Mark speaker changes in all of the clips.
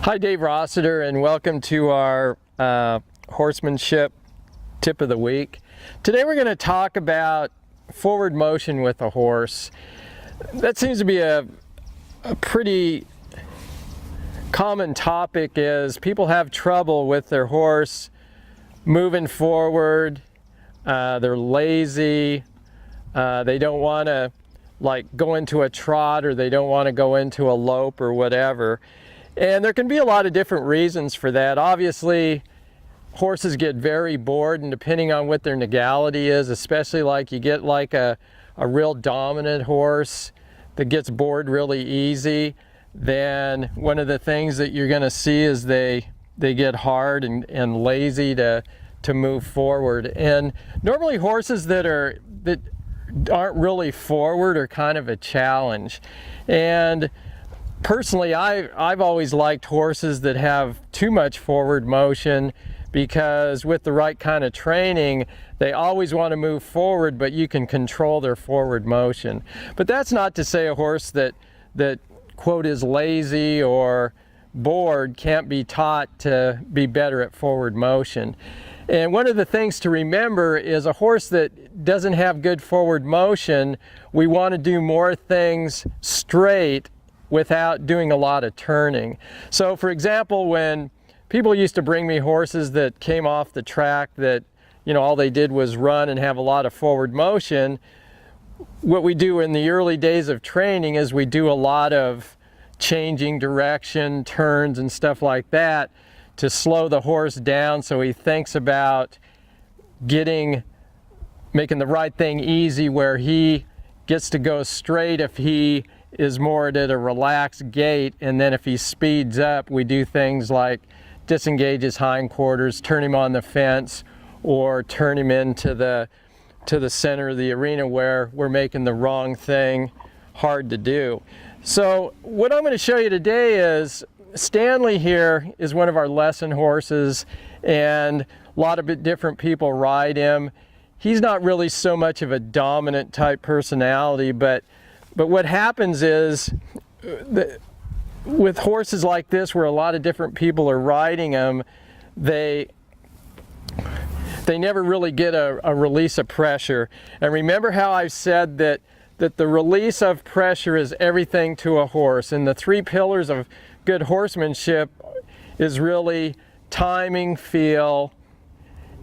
Speaker 1: Hi, Dave Rossiter, and welcome to our Horsemanship Tip of the Week. Today we're going to talk about forward motion with a horse. That seems to be a pretty common topic, is people have trouble with their horse moving forward. They're lazy. They don't want to go into a trot, or they don't want to go into a lope or whatever. And there can be a lot of different reasons for that. Obviously, horses get very bored, and depending on what their legality is, especially you get a real dominant horse that gets bored really easy, then one of the things that you're going to see is they get hard and lazy to move forward. And normally horses that aren't really forward are kind of a challenge. And personally, I've always liked horses that have too much forward motion, because with the right kind of training, they always want to move forward, but you can control their forward motion. But that's not to say a horse that quote is lazy or bored can't be taught to be better at forward motion. And one of the things to remember is a horse that doesn't have good forward motion, we want to do more things straight without doing a lot of turning. So for example, when people used to bring me horses that came off the track that, all they did was run and have a lot of forward motion, what we do in the early days of training is we do a lot of changing direction, turns and stuff like that to slow the horse down, so he thinks about making the right thing easy, where he gets to go straight if he is more at a relaxed gait, and then if he speeds up, we do things like disengage his hindquarters, turn him on the fence, or turn him into the center of the arena where we're making the wrong thing hard to do. So what I'm going to show you today is Stanley here is one of our lesson horses, and a lot of different people ride him. He's not really so much of a dominant type personality, but what happens is that with horses like this, where a lot of different people are riding them, they never really get a release of pressure. And remember how I've said that the release of pressure is everything to a horse. And the three pillars of good horsemanship is really timing, feel,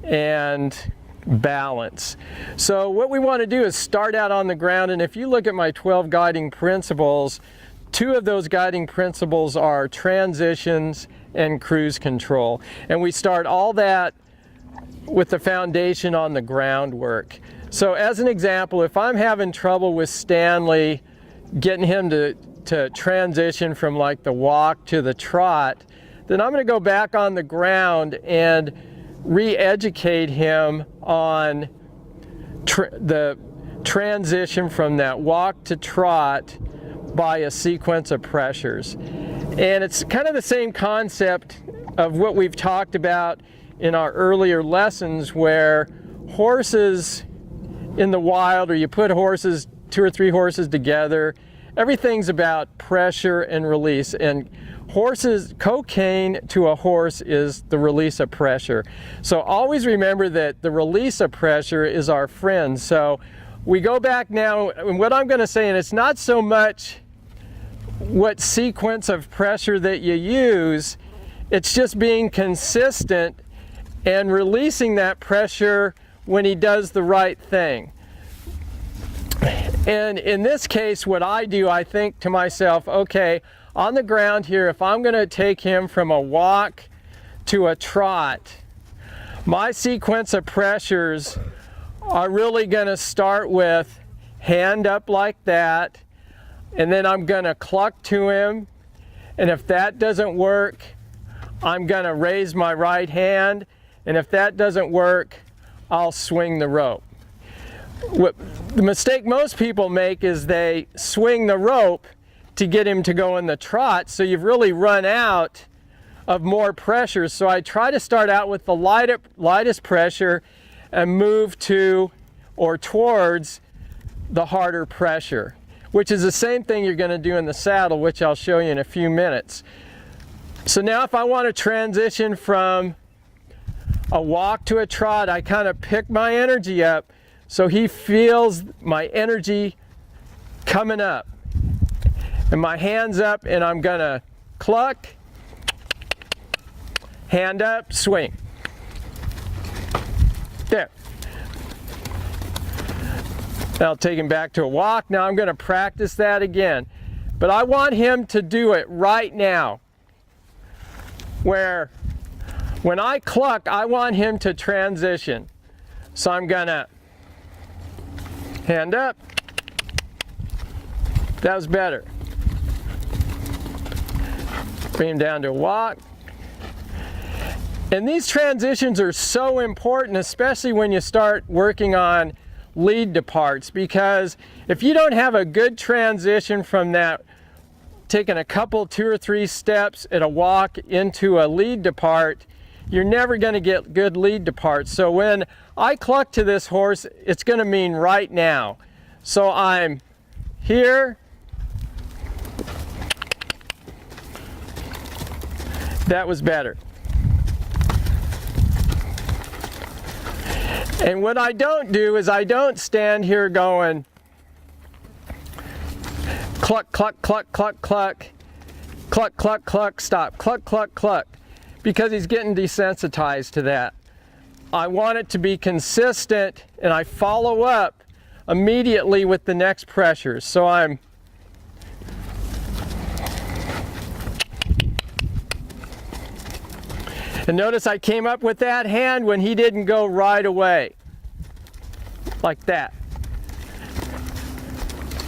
Speaker 1: and balance. So what we want to do is start out on the ground, and if you look at my 12 guiding principles, 2 of those guiding principles are transitions and cruise control. And we start all that with the foundation on the groundwork. So as an example, if I'm having trouble with Stanley, getting him to transition from the walk to the trot, then I'm going to go back on the ground and re-educate him on the transition from that walk to trot by a sequence of pressures. And it's kind of the same concept of what we've talked about in our earlier lessons, where horses in the wild, or you put 2 or 3 horses together, everything's about pressure and release. And cocaine to a horse is the release of pressure. So always remember that the release of pressure is our friend. So we go back now, and what I'm going to say, and it's not so much what sequence of pressure that you use, it's just being consistent and releasing that pressure when he does the right thing. And in this case, what I do, I think to myself, okay, on the ground here, if I'm going to take him from a walk to a trot, my sequence of pressures are really going to start with hand up like that, and then I'm going to cluck to him, and if that doesn't work, I'm going to raise my right hand, and if that doesn't work, I'll swing the rope. The mistake most people make is they swing the rope to get him to go in the trot, so you've really run out of more pressure. So I try to start out with the lightest pressure and move to or towards the harder pressure, which is the same thing you're going to do in the saddle, which I'll show you in a few minutes. So now if I want to transition from a walk to a trot, I kind of pick my energy up so he feels my energy coming up. And my hand's up, and I'm gonna cluck, hand up, swing. There. I'll take him back to a walk. Now I'm gonna practice that again. But I want him to do it right now, where when I cluck, I want him to transition. So I'm gonna hand up. That was better. Bring him down to a walk. And these transitions are so important, especially when you start working on lead departs, because if you don't have a good transition from that, taking a couple, 2 or 3 steps at a walk into a lead depart, you're never going to get good lead departs. So when I cluck to this horse, it's going to mean right now. So I'm here. That was better. And what I don't do is I don't stand here going cluck, cluck, cluck, cluck, cluck, cluck, cluck, cluck, stop, cluck, cluck, cluck, because he's getting desensitized to that. I want it to be consistent, and I follow up immediately with the next pressure. So I'm and notice I came up with that hand when he didn't go right away. Like that.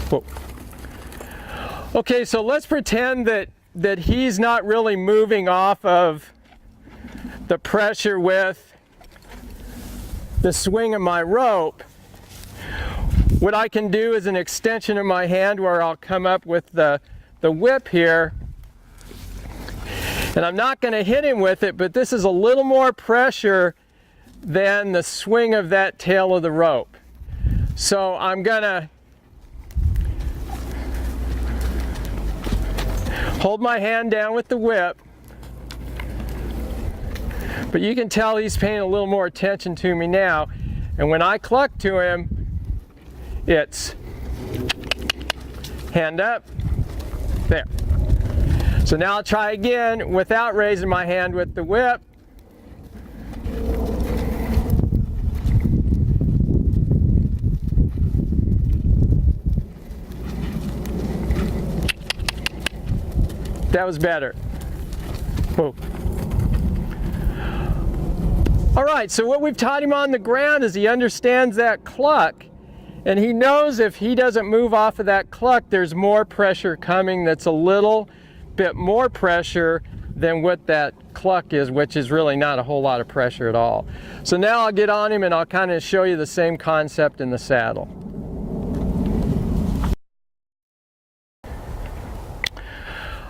Speaker 1: Whoa. Okay, so let's pretend that he's not really moving off of the pressure with the swing of my rope. What I can do is an extension of my hand where I'll come up with the whip here. And I'm not going to hit him with it, but this is a little more pressure than the swing of that tail of the rope. So I'm going to hold my hand down with the whip, but you can tell he's paying a little more attention to me now. And when I cluck to him, it's hand up, there. So now I'll try again without raising my hand with the whip. That was better. Whoa. All right, so what we've taught him on the ground is he understands that cluck, and he knows if he doesn't move off of that cluck, there's more pressure coming that's a little bit more pressure than what that cluck is, which is really not a whole lot of pressure at all. So now I'll get on him and I'll kind of show you the same concept in the saddle.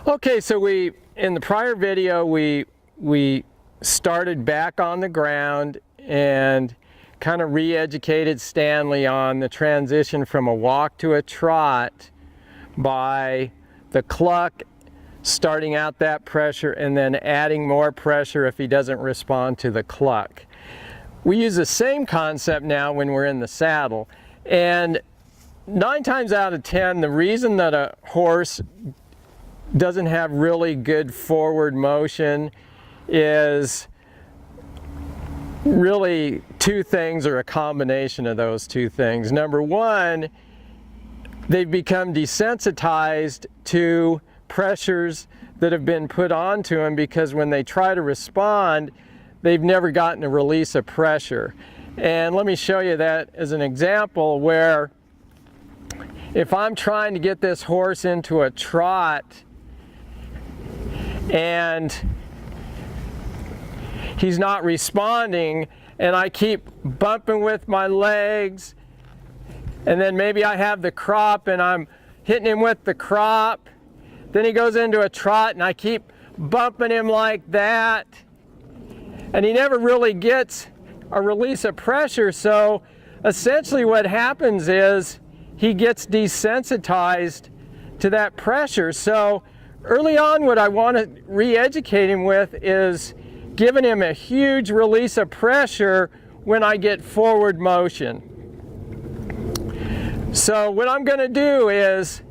Speaker 1: Okay, so in the prior video we started back on the ground and kind of re-educated Stanley on the transition from a walk to a trot by the cluck, starting out that pressure and then adding more pressure if he doesn't respond to the cluck. We use the same concept now when we're in the saddle, and 9 times out of 10 the reason that a horse doesn't have really good forward motion is really 2 things, or a combination of those 2 things. Number 1, they've become desensitized to pressures that have been put onto them, because when they try to respond, they've never gotten a release of pressure. And let me show you that as an example, where if I'm trying to get this horse into a trot and he's not responding, and I keep bumping with my legs, and then maybe I have the crop and I'm hitting him with the crop, then he goes into a trot and I keep bumping him like that, and he never really gets a release of pressure. So essentially what happens is he gets desensitized to that pressure. So early on, what I want to re-educate him with is giving him a huge release of pressure when I get forward motion. So what I'm going to do is,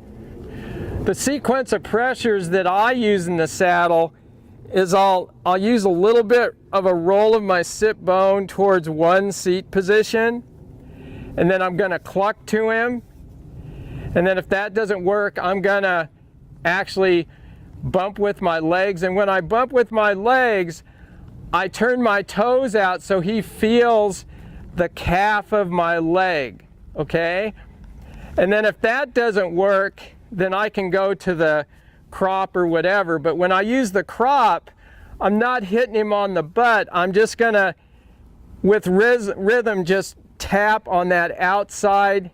Speaker 1: the sequence of pressures that I use in the saddle is I'll use a little bit of a roll of my sit bone towards one seat position, and then I'm going to cluck to him, and then if that doesn't work, I'm going to actually bump with my legs, and when I bump with my legs, I turn my toes out so he feels the calf of my leg, okay? And then if that doesn't work, then I can go to the crop or whatever. But when I use the crop, I'm not hitting him on the butt. I'm just gonna, with rhythm, just tap on that outside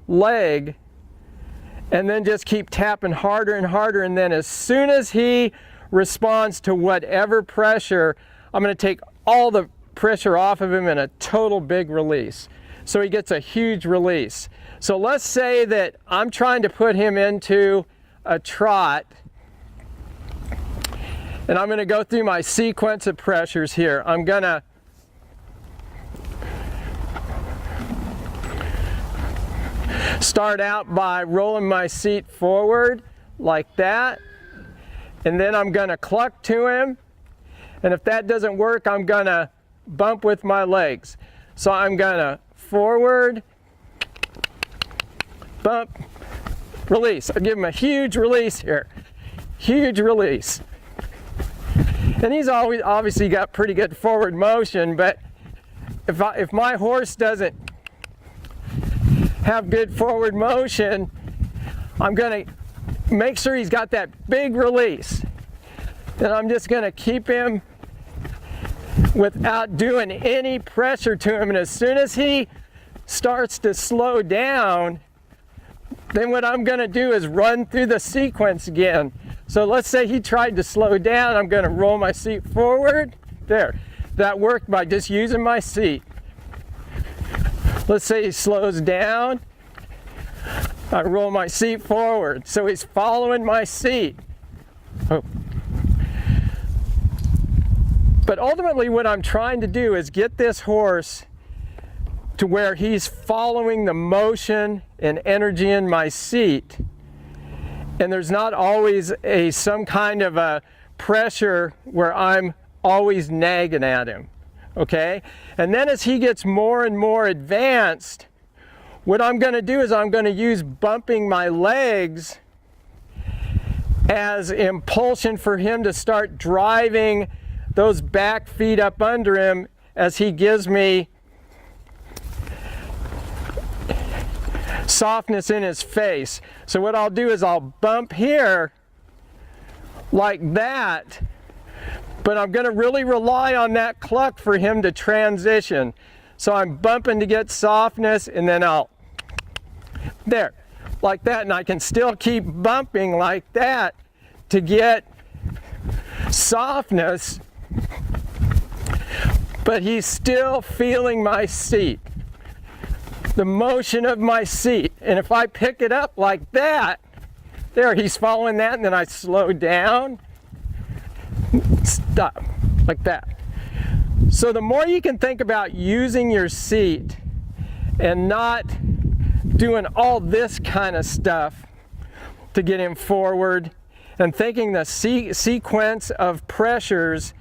Speaker 1: leg, and then just keep tapping harder and harder. And then as soon as he responds to whatever pressure, I'm gonna take all the pressure off of him in a total big release. So he gets a huge release. So let's say that I'm trying to put him into a trot, and I'm going to go through my sequence of pressures here. I'm going to start out by rolling my seat forward like that, and then I'm going to cluck to him, and if that doesn't work, I'm going to bump with my legs. So I'm going to forward, bump, release. I'll give him a huge release here. Huge release. And he's always obviously got pretty good forward motion, but if my horse doesn't have good forward motion, I'm going to make sure he's got that big release. Then I'm just going to keep him without doing any pressure to him. And as soon as he starts to slow down, then what I'm going to do is run through the sequence again. So let's say he tried to slow down. I'm going to roll my seat forward. There. That worked by just using my seat. Let's say he slows down. I roll my seat forward. So he's following my seat. Oh. But ultimately what I'm trying to do is get this horse to where he's following the motion and energy in my seat, and there's not always some kind of a pressure where I'm always nagging at him, okay? And then as he gets more and more advanced, what I'm going to do is I'm going to use bumping my legs as impulsion for him to start driving those back feet up under him as he gives me softness in his face. So what I'll do is I'll bump here like that, but I'm going to really rely on that cluck for him to transition. So I'm bumping to get softness, and then I'll, there, like that, and I can still keep bumping like that to get softness, but he's still feeling my seat, the motion of my seat. And if I pick it up like that, there, he's following that, and then I slow down, stop, like that. So the more you can think about using your seat and not doing all this kind of stuff to get him forward, and thinking the sequence of pressures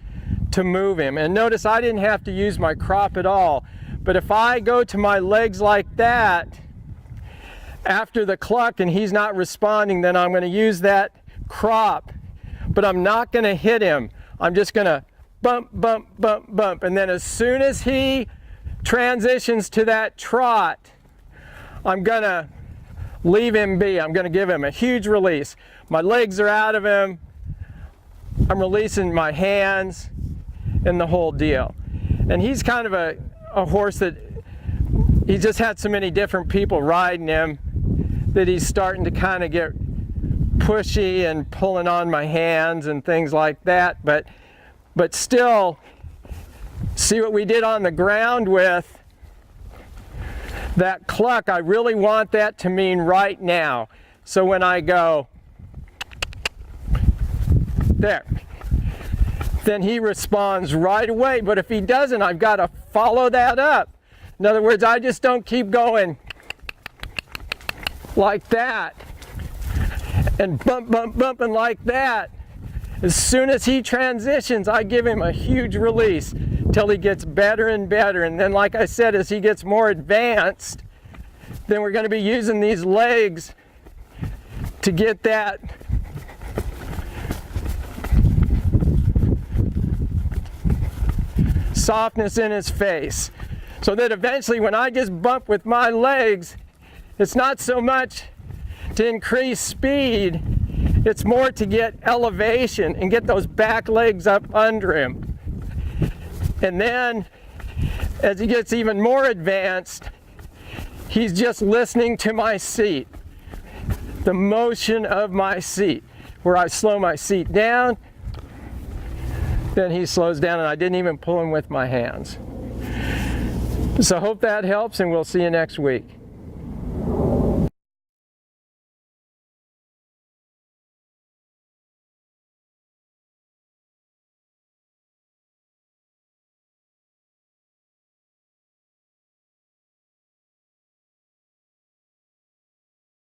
Speaker 1: to move him. And notice I didn't have to use my crop at all. But if I go to my legs like that after the cluck and he's not responding, then I'm going to use that crop. But I'm not going to hit him. I'm just going to bump, bump, bump, bump. And then as soon as he transitions to that trot, I'm going to leave him be. I'm going to give him a huge release. My legs are out of him. I'm releasing my hands and the whole deal. And he's kind of a horse that he just had so many different people riding him that he's starting to kind of get pushy and pulling on my hands and things like that. But still, see what we did on the ground with that cluck. I really want that to mean right now. So when I go, There. Then he responds right away. But if he doesn't, I've got to follow that up. In other words, I just don't keep going like that and bumping like that. As soon as he transitions, I give him a huge release till he gets better and better. And then, like I said, as he gets more advanced, then we're going to be using these legs to get that softness in his face. So that eventually when I just bump with my legs, it's not so much to increase speed, it's more to get elevation and get those back legs up under him. And then as he gets even more advanced, he's just listening to my seat, the motion of my seat, where I slow my seat down, then he slows down, and I didn't even pull him with my hands. So hope that helps, and we'll see you next week.